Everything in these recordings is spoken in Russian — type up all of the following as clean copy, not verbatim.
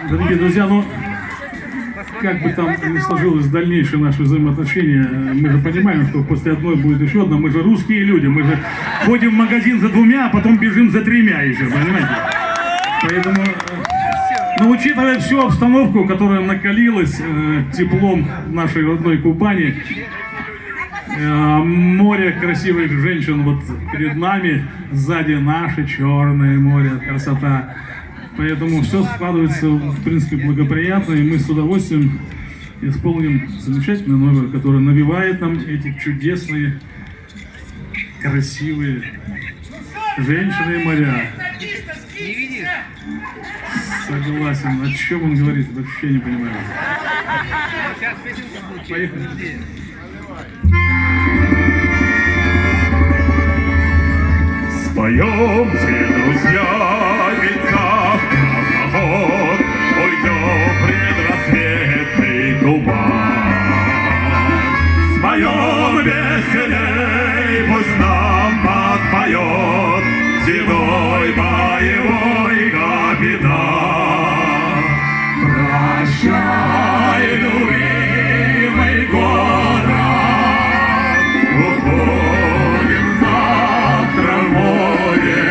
Дорогие друзья, ну, как бы там ни сложилось дальнейшее наши взаимоотношения, мы же понимаем, что после одной будет еще одна. Мы же русские люди, мы же ходим в магазин за двумя, а потом бежим за тремя еще, понимаете? Поэтому, но учитывая всю обстановку, которая накалилась теплом нашей родной Кубани, море красивых женщин вот перед нами, сзади наше черное море, красота. Поэтому все складывается, в принципе, благоприятно, и мы с удовольствием исполним замечательный номер, который навевает нам эти чудесные, красивые женщины и моря. Согласен. О чем он говорит, вообще не понимаю. Поехали. Споемте, друзья, ведь завтра в поход уйдем предрассветный туман. Споем веселей, пусть нам подпоет седой боевой капитан. Прощай, любимый город, уходим завтра в море,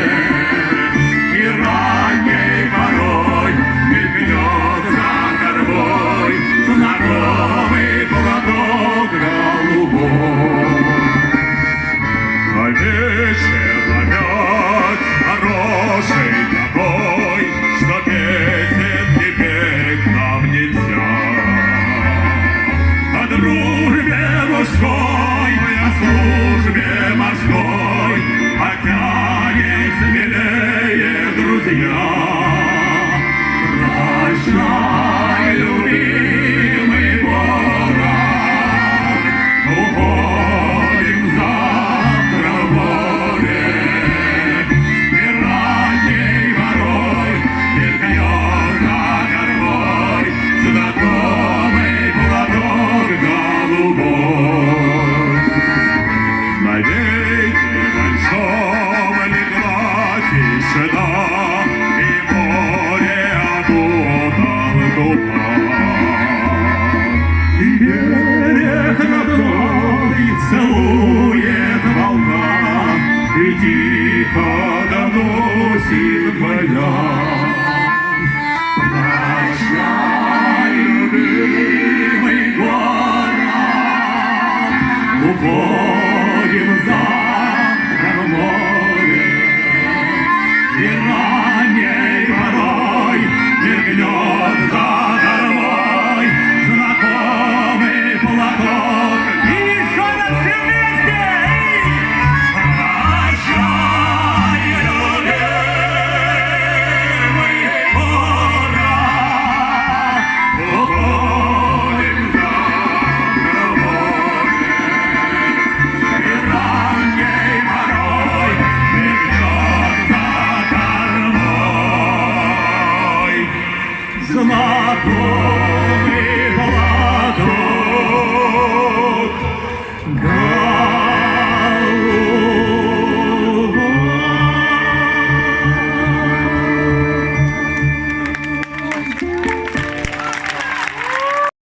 и ранней порой мелькнет за кормой знакомый платок голубой. А вечер опять хороший такой, что песенки петь нам нельзя. О дружбе мужской, о службе морской потянем смелее, друзья. Прощай, любимый